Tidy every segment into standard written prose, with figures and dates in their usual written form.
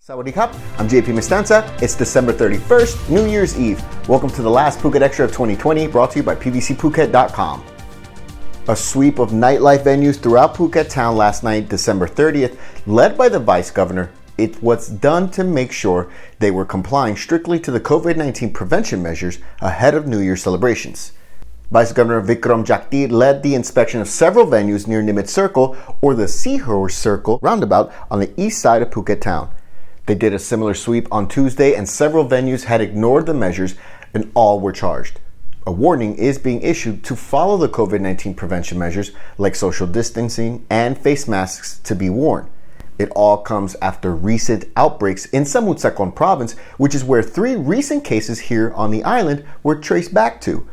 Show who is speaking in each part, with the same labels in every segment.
Speaker 1: Sawadee Kap, I'm JP Mestanza. It's December 31st, New Year's Eve. Welcome to the last Phuket Extra of 2020, brought to you by pvcphuket.com. A sweep of nightlife venues throughout Phuket town last night, December 30th, led by the Vice Governor. It was done to make sure they were complying strictly to the COVID-19 prevention measures ahead of New Year celebrations. Vice Governor Vikram Jakti led the inspection of several venues near Nimitz Circle, or the Seahorse Circle roundabout on the east side of Phuket town. They did a similar sweep on Tuesday, and several venues had ignored the measures and all were charged. A warning is being issued to follow the COVID-19 prevention measures like social distancing and face masks to be worn. It all comes after recent outbreaks in Samut Sakhon province, which is where 3 recent cases here on the island were traced back to.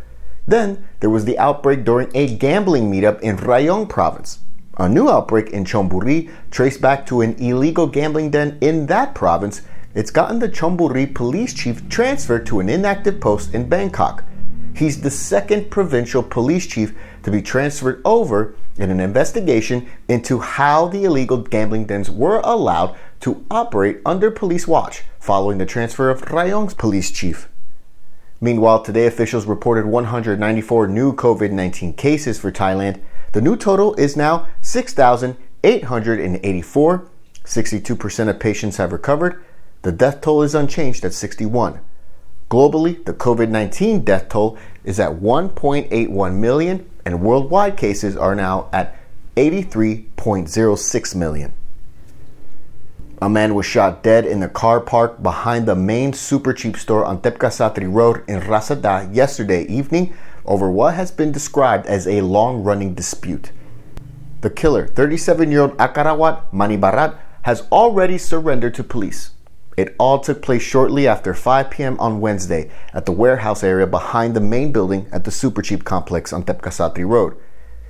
Speaker 1: Then there was the outbreak during a gambling meetup in Rayong province. A new outbreak in Chonburi traced back to an illegal gambling den in that province. It's gotten the Chonburi police chief transferred to an inactive post in Bangkok. He's the second provincial police chief to be transferred over in an investigation into how the illegal gambling dens were allowed to operate under police watch following the transfer of Rayong's police chief. Meanwhile, today officials reported 194 new COVID-19 cases for Thailand. The new total is now 6,884. 62% of patients have recovered. The death toll is unchanged at 61. Globally, the COVID-19 death toll is at 1.81 million, and worldwide cases are now at 83.06 million. A man was shot dead in the car park behind the main super cheap store on Tepkasatri Road in Rasada yesterday evening over what has been described as a long-running dispute. The killer, 37-year-old Akarawat Manibarat, has already surrendered to police. It all took place shortly after 5 p.m. on Wednesday at the warehouse area behind the main building at the super cheap complex on Tepkasatri Road.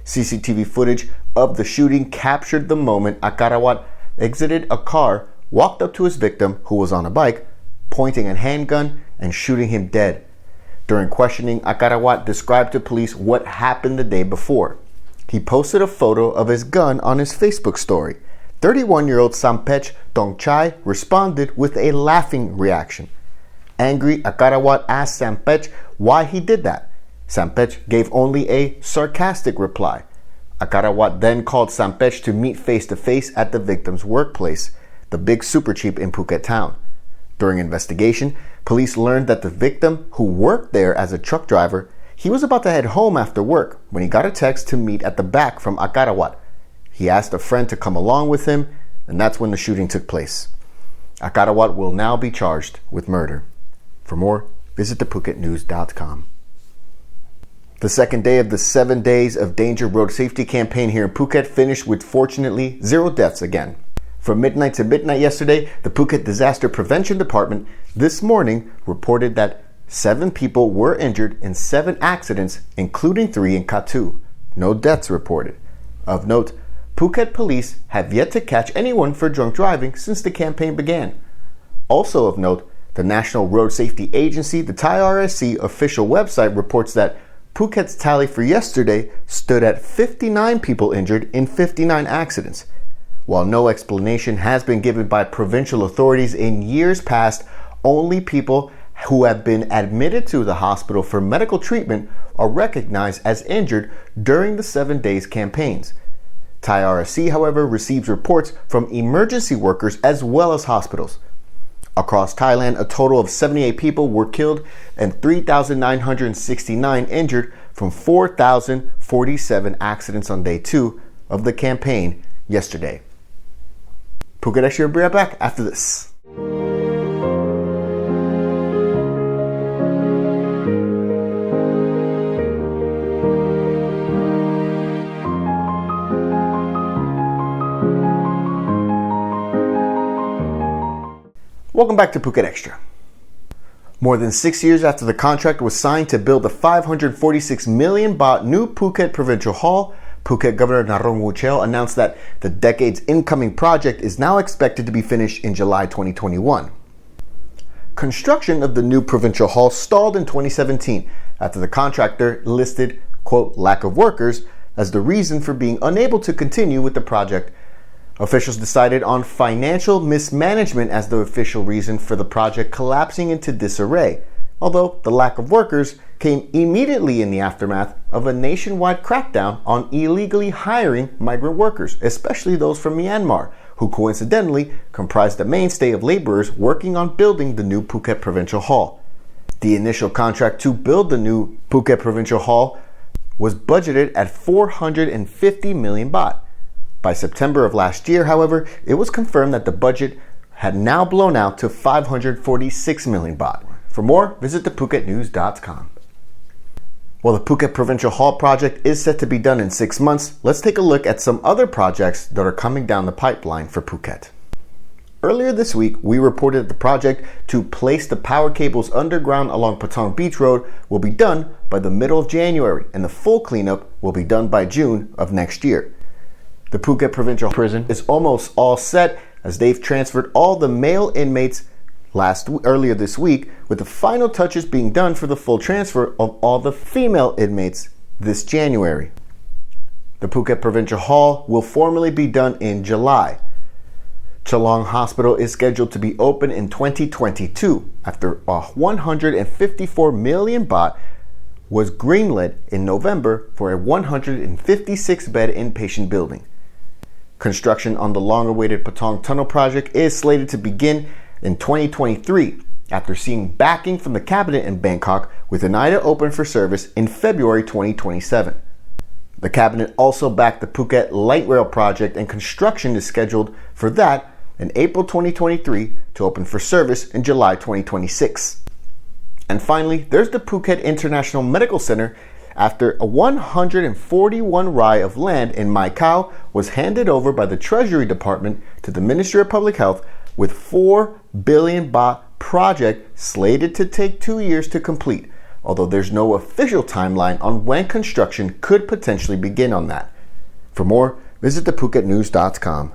Speaker 1: CCTV footage of the shooting captured the moment Akarawat exited a car, walked up to his victim, who was on a bike, pointing a handgun and shooting him dead. During questioning, Akarawat described to police what happened the day before. He posted a photo of his gun on his Facebook story. 31-year-old Sampech Tongchai responded with a laughing reaction. Angry, Akarawat asked Sampech why he did that. Sampech gave only a sarcastic reply. Akarawat then called Sampech to meet face-to-face at the victim's workplace, the big super cheap in Phuket town. During investigation, police learned that the victim, who worked there as a truck driver, he was about to head home after work when he got a text to meet at the back from Akarawat. He asked a friend to come along with him, and that's when the shooting took place. Akarawat will now be charged with murder. For more, visit thephuket.news.com. The second day of the 7 Days of Danger Road Safety campaign here in Phuket finished with, fortunately, 0 deaths again. From midnight to midnight yesterday, the Phuket Disaster Prevention Department this morning reported that 7 people were injured in 7 accidents, including 3 in Katu. No deaths reported. Of note, Phuket police have yet to catch anyone for drunk driving since the campaign began. Also of note, the National Road Safety Agency, the Thai RSC official website, reports that Phuket's tally for yesterday stood at 59 people injured in 59 accidents. While no explanation has been given by provincial authorities in years past, only people who have been admitted to the hospital for medical treatment are recognized as injured during the 7 days campaigns. Thai RSC, however, receives reports from emergency workers as well as hospitals. Across Thailand, a total of 78 people were killed and 3,969 injured from 4,047 accidents on day 2 of the campaign yesterday. Phuket Extra will be right back after this. Welcome back to Phuket Extra. More than 6 years after the contract was signed to build the 546 million baht new Phuket Provincial Hall, Phuket Governor Narong Wuchel announced that the decade's incoming project is now expected to be finished in July 2021. Construction of the new Provincial Hall stalled in 2017 after the contractor listed, quote, lack of workers as the reason for being unable to continue with the project. Officials decided on financial mismanagement as the official reason for the project collapsing into disarray, although the lack of workers came immediately in the aftermath of a nationwide crackdown on illegally hiring migrant workers, especially those from Myanmar, who coincidentally comprised the mainstay of laborers working on building the new Phuket Provincial Hall. The initial contract to build the new Phuket Provincial Hall was budgeted at 450 million baht. By September of last year, however, it was confirmed that the budget had now blown out to 546 million baht. For more, visit thephuketnews.com. While the Phuket Provincial Hall project is set to be done in 6 months, let's take a look at some other projects that are coming down the pipeline for Phuket. Earlier this week, we reported that the project to place the power cables underground along Patong Beach Road will be done by the middle of January, and the full cleanup will be done by June of next year. The Phuket Provincial Prison is almost all set, as they've transferred all the male inmates earlier this week, with the final touches being done for the full transfer of all the female inmates this January. The Phuket Provincial Hall will formally be done in July. Chalong Hospital is scheduled to be open in 2022 after 154 million baht was greenlit in November for a 156-bed inpatient building. Construction on the long-awaited Patong Tunnel project is slated to begin in 2023 after seeing backing from the cabinet in Bangkok, with an eye to open for service in February 2027. The cabinet also backed the Phuket Light Rail project, and construction is scheduled for that in April 2023 to open for service in July 2026. And finally, there's the Phuket International Medical Center, after a 141 rai of land in Mai Khao was handed over by the Treasury Department to the Ministry of Public Health, with 4 billion baht project slated to take 2 years to complete, although there's no official timeline on when construction could potentially begin on that. For more, visit thephuketnews.com.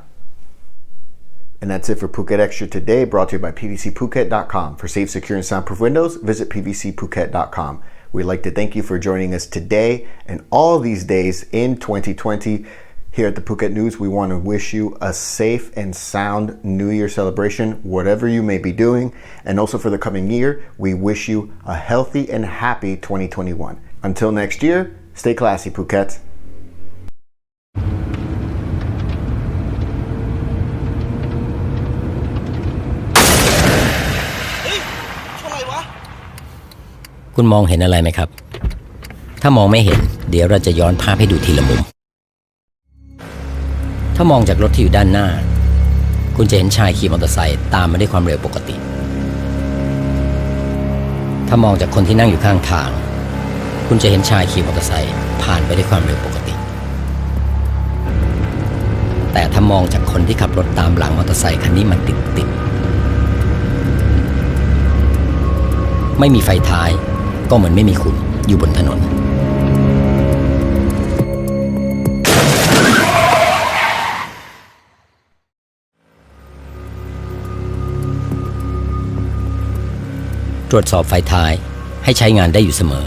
Speaker 1: And that's it for Phuket Extra today, brought to you by pvcphuket.com. For safe, secure, and soundproof windows, visit pvcphuket.com. We'd like to thank you for joining us today and all these days in 2020. Here at the Phuket News, we want to wish you a safe and sound New Year celebration, whatever you may be doing. And also for the coming year, we wish you a healthy and happy 2021. Until next year, stay classy, Phuket.
Speaker 2: คุณมองเห็นอะไรไหมครับถ้ามองไม่เห็นเดี๋ยวเราจะย้อนภาพให้ดูทีละมุมถ้ามองจากรถที่อยู่ด้านหน้าคุณจะเห็นชายขี่มอเตอร์ไซค์ตามมาด้วยความเร็วปกติถ้ามองจากคนที่นั่งอยู่ข้างทางคุณจะเห็นชายขี่มอเตอร์ไซค์ผ่านไปด้วยความเร็วปกติแต่ถ้ามองจากคนที่ขับรถตามหลังมอเตอร์ไซค์คันนี้มันติดไม่มีไฟท้ายก็เหมือนไม่มีคุณอยู่บนถนนตรวจสอบไฟท้ายให้ใช้งานได้อยู่เสมอ